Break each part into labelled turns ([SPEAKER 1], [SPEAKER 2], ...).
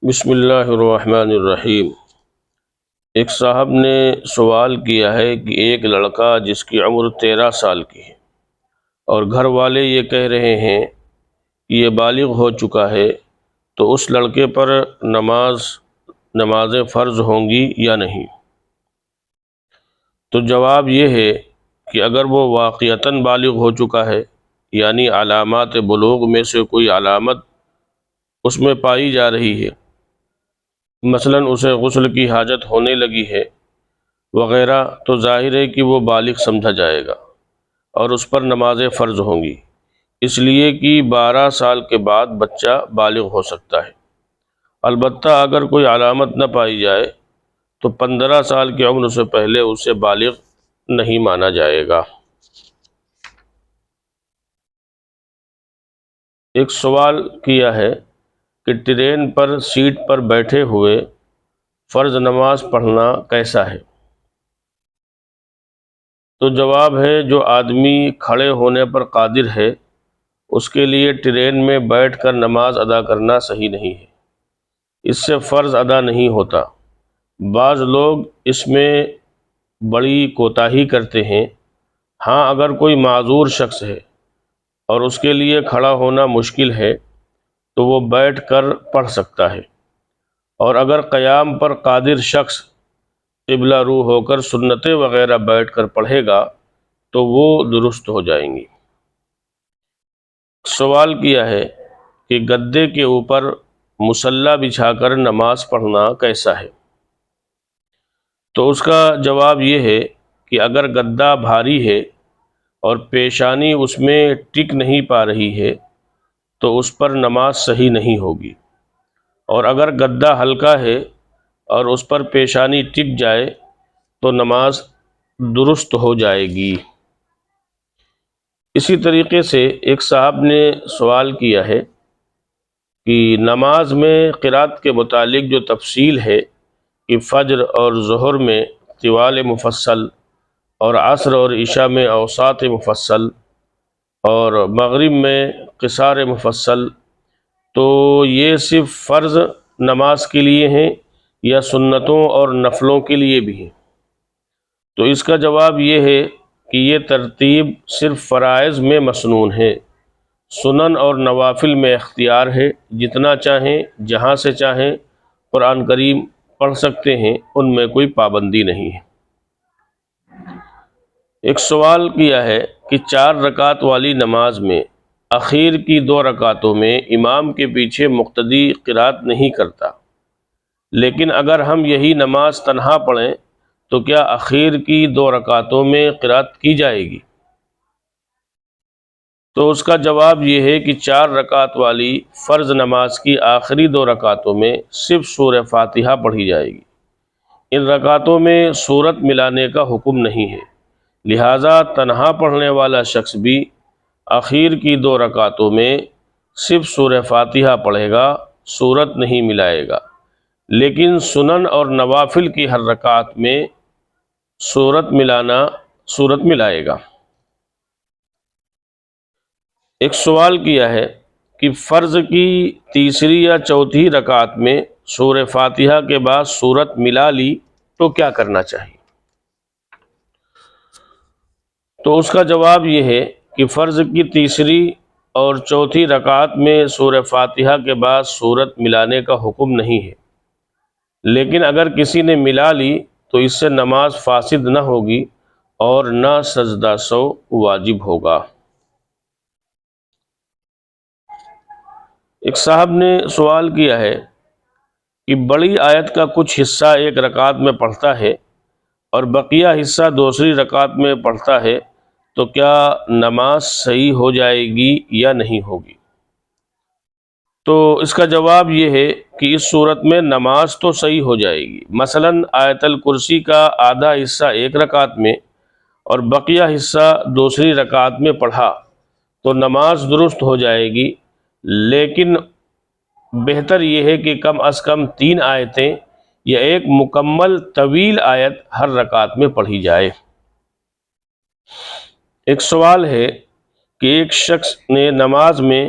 [SPEAKER 1] بسم اللہ الرحمن الرحیم۔ ایک صاحب نے سوال کیا ہے کہ ایک لڑکا جس کی عمر 13 سال کی ہے اور گھر والے یہ کہہ رہے ہیں کہ یہ بالغ ہو چکا ہے، تو اس لڑکے پر نمازیں فرض ہوں گی یا نہیں؟ تو جواب یہ ہے کہ اگر وہ واقعتاً بالغ ہو چکا ہے، یعنی علامات بلوغ میں سے کوئی علامت اس میں پائی جا رہی ہے، مثلاً اسے غسل کی حاجت ہونے لگی ہے وغیرہ، تو ظاہر ہے کہ وہ بالغ سمجھا جائے گا اور اس پر نمازیں فرض ہوں گی، اس لیے کہ 12 سال کے بعد بچہ بالغ ہو سکتا ہے۔ البتہ اگر کوئی علامت نہ پائی جائے تو 15 سال کی عمر سے پہلے اسے بالغ نہیں مانا جائے گا۔ ایک سوال کیا ہے کہ ٹرین پر سیٹ پر بیٹھے ہوئے فرض نماز پڑھنا کیسا ہے؟ تو جواب ہے، جو آدمی کھڑے ہونے پر قادر ہے اس کے لیے ٹرین میں بیٹھ کر نماز ادا کرنا صحیح نہیں ہے، اس سے فرض ادا نہیں ہوتا۔ بعض لوگ اس میں بڑی کوتاہی کرتے ہیں۔ ہاں، اگر کوئی معذور شخص ہے اور اس کے لیے کھڑا ہونا مشکل ہے تو وہ بیٹھ کر پڑھ سکتا ہے، اور اگر قیام پر قادر شخص قبلہ رو ہو کر سنتیں وغیرہ بیٹھ کر پڑھے گا تو وہ درست ہو جائیں گی۔ سوال کیا ہے کہ گدے کے اوپر مصلی بچھا کر نماز پڑھنا کیسا ہے؟ تو اس کا جواب یہ ہے کہ اگر گدا بھاری ہے اور پیشانی اس میں ٹک نہیں پا رہی ہے تو اس پر نماز صحیح نہیں ہوگی، اور اگر گدا ہلکا ہے اور اس پر پیشانی ٹک جائے تو نماز درست ہو جائے گی۔ اسی طریقے سے ایک صاحب نے سوال کیا ہے کہ نماز میں قرات کے متعلق جو تفصیل ہے کہ فجر اور ظہر میں طوال مفصل اور عصر اور عشاء میں اوساط مفصل اور مغرب میں قصار مفصل، تو یہ صرف فرض نماز کے لیے ہیں یا سنتوں اور نفلوں کے لیے بھی ہیں؟ تو اس کا جواب یہ ہے کہ یہ ترتیب صرف فرائض میں مسنون ہے، سنن اور نوافل میں اختیار ہے، جتنا چاہیں جہاں سے چاہیں قرآن کریم پڑھ سکتے ہیں، ان میں کوئی پابندی نہیں ہے۔ ایک سوال کیا ہے کہ 4 رکعت والی نماز میں اخیر کی 2 رکعتوں میں امام کے پیچھے مقتدی قرات نہیں کرتا، لیکن اگر ہم یہی نماز تنہا پڑھیں تو کیا اخیر کی 2 رکعتوں میں قرات کی جائے گی؟ تو اس کا جواب یہ ہے کہ 4 رکعت والی فرض نماز کی آخری 2 رکعتوں میں صرف سورہ فاتحہ پڑھی جائے گی۔ ان رکعتوں میں سورت ملانے کا حکم نہیں ہے، لہٰذا تنہا پڑھنے والا شخص بھی اخیر کی 2 رکعتوں میں صرف سورہ فاتحہ پڑھے گا، سورت نہیں ملائے گا، لیکن سنن اور نوافل کی ہر رکعت میں سورت ملائے گا۔ ایک سوال کیا ہے کہ فرض کی تیسری یا چوتھی رکعت میں سورہ فاتحہ کے بعد سورت ملا لی تو کیا کرنا چاہیے؟ تو اس کا جواب یہ ہے کہ فرض کی تیسری اور چوتھی رکعت میں سورہ فاتحہ کے بعد سورت ملانے کا حکم نہیں ہے، لیکن اگر کسی نے ملا لی تو اس سے نماز فاسد نہ ہوگی اور نہ سجدہ سہو واجب ہوگا۔ ایک صاحب نے سوال کیا ہے کہ بڑی آیت کا کچھ حصہ ایک رکعت میں پڑھتا ہے اور بقیہ حصہ دوسری رکعت میں پڑھتا ہے، تو کیا نماز صحیح ہو جائے گی یا نہیں ہوگی؟ تو اس کا جواب یہ ہے کہ اس صورت میں نماز تو صحیح ہو جائے گی۔ مثلاً آیت الکرسی کا آدھا حصہ ایک رکعت میں اور بقیہ حصہ دوسری رکعت میں پڑھا تو نماز درست ہو جائے گی، لیکن بہتر یہ ہے کہ کم از کم 3 آیتیں یا ایک مکمل طویل آیت ہر رکعت میں پڑھی جائے۔ ایک سوال ہے کہ ایک شخص نے نماز میں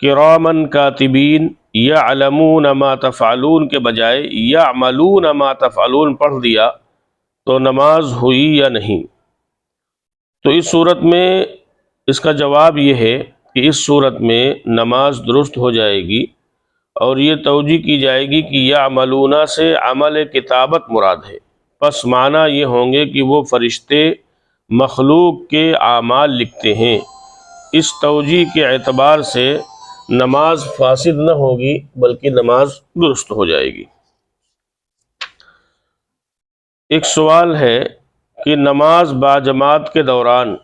[SPEAKER 1] کرامن کاتبین یعلمون ما تفعلون کے بجائے یعملون ما تفعلون پڑھ دیا تو نماز ہوئی یا نہیں؟ تو اس صورت میں اس کا جواب یہ ہے کہ اس صورت میں نماز درست ہو جائے گی، اور یہ توجہ کی جائے گی کہ یعملون سے عمل کتابت مراد ہے، پس معنی یہ ہوں گے کہ وہ فرشتے مخلوق کے اعمال لکھتے ہیں۔ اس توجہ کے اعتبار سے نماز فاسد نہ ہوگی بلکہ نماز درست ہو جائے گی۔ ایک سوال ہے کہ نماز باجماعت کے دوران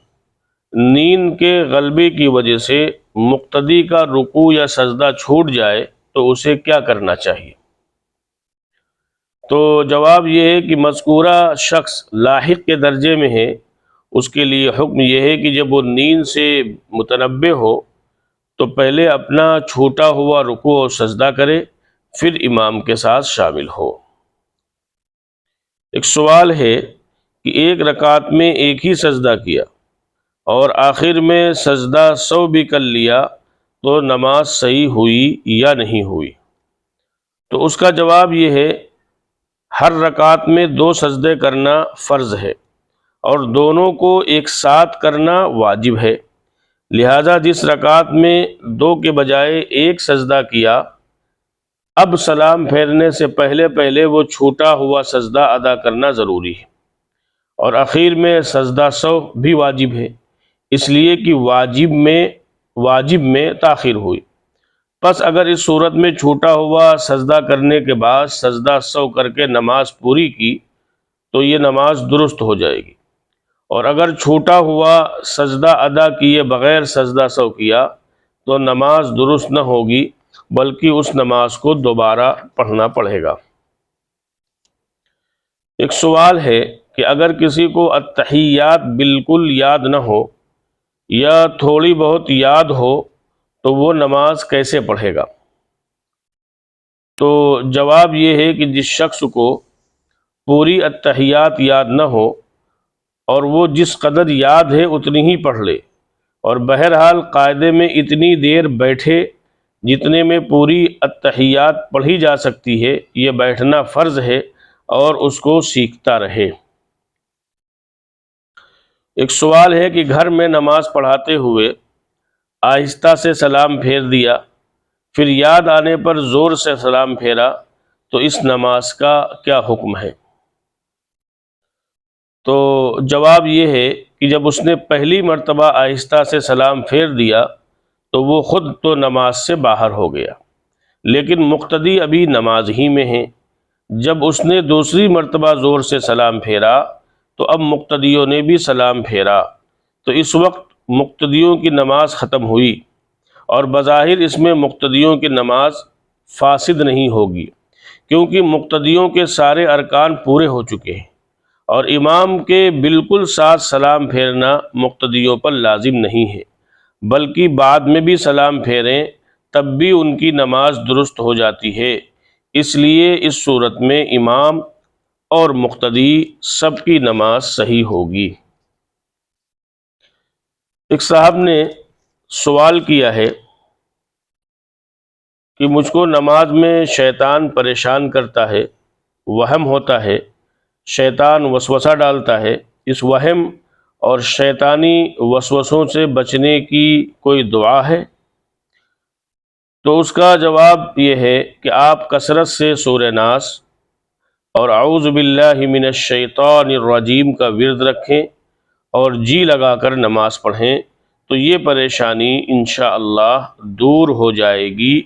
[SPEAKER 1] نیند کے غلبے کی وجہ سے مقتدی کا رکوع یا سجدہ چھوٹ جائے تو اسے کیا کرنا چاہیے؟ تو جواب یہ ہے کہ مذکورہ شخص لاحق کے درجے میں ہے، اس کے لیے حکم یہ ہے کہ جب وہ نیند سے متنبہ ہو تو پہلے اپنا چھوٹا ہوا رکوع اور سجدہ کرے، پھر امام کے ساتھ شامل ہو۔ ایک سوال ہے کہ ایک رکعت میں ایک ہی سجدہ کیا اور آخر میں سجدہ سہو بھی کر لیا تو نماز صحیح ہوئی یا نہیں ہوئی؟ تو اس کا جواب یہ ہے، ہر رکعت میں 2 سجدے کرنا فرض ہے اور دونوں کو ایک ساتھ کرنا واجب ہے، لہذا جس رکعت میں 2 کے بجائے 1 سجدہ کیا، اب سلام پھیرنے سے پہلے وہ چھوٹا ہوا سجدہ ادا کرنا ضروری ہے، اور اخیر میں سجدہ سہو بھی واجب ہے، اس لیے کہ واجب میں تاخیر ہوئی۔ پس اگر اس صورت میں چھوٹا ہوا سجدہ کرنے کے بعد سجدہ سہو کر کے نماز پوری کی تو یہ نماز درست ہو جائے گی، اور اگر چھوٹا ہوا سجدہ ادا کیے بغیر سجدہ سہو کیا تو نماز درست نہ ہوگی بلکہ اس نماز کو دوبارہ پڑھنا پڑے گا۔ ایک سوال ہے کہ اگر کسی کو التحیات بالکل یاد نہ ہو یا تھوڑی بہت یاد ہو تو وہ نماز کیسے پڑھے گا؟ تو جواب یہ ہے کہ جس شخص کو پوری التحیات یاد نہ ہو اور وہ جس قدر یاد ہے اتنی ہی پڑھ لے، اور بہرحال قاعدے میں اتنی دیر بیٹھے جتنے میں پوری التحیات پڑھی جا سکتی ہے، یہ بیٹھنا فرض ہے اور اس کو سیکھتا رہے۔ ایک سوال ہے کہ گھر میں نماز پڑھاتے ہوئے آہستہ سے سلام پھیر دیا، پھر یاد آنے پر زور سے سلام پھیرا، تو اس نماز کا کیا حکم ہے؟ تو جواب یہ ہے کہ جب اس نے پہلی مرتبہ آہستہ سے سلام پھیر دیا تو وہ خود تو نماز سے باہر ہو گیا، لیکن مقتدی ابھی نماز ہی میں ہیں۔ جب اس نے دوسری مرتبہ زور سے سلام پھیرا تو اب مقتدیوں نے بھی سلام پھیرا، تو اس وقت مقتدیوں کی نماز ختم ہوئی، اور بظاہر اس میں مقتدیوں کی نماز فاسد نہیں ہوگی، کیونکہ مقتدیوں کے سارے ارکان پورے ہو چکے ہیں، اور امام کے بالکل ساتھ سلام پھیرنا مقتدیوں پر لازم نہیں ہے، بلکہ بعد میں بھی سلام پھیریں تب بھی ان کی نماز درست ہو جاتی ہے، اس لیے اس صورت میں امام اور مقتدی سب کی نماز صحیح ہوگی۔ ایک صاحب نے سوال کیا ہے کہ مجھ کو نماز میں شیطان پریشان کرتا ہے، وہم ہوتا ہے، شیطان وسوسہ ڈالتا ہے، اس وہم اور شیطانی وسوسوں سے بچنے کی کوئی دعا ہے؟ تو اس کا جواب یہ ہے کہ آپ کثرت سے سورہ ناس اور اعوذ باللہ من الشیطان الرجیم کا ورد رکھیں اور جی لگا کر نماز پڑھیں، تو یہ پریشانی انشاءاللہ دور ہو جائے گی۔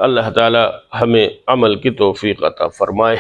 [SPEAKER 1] اللہ تعالی ہمیں عمل کی توفیق عطا فرمائے۔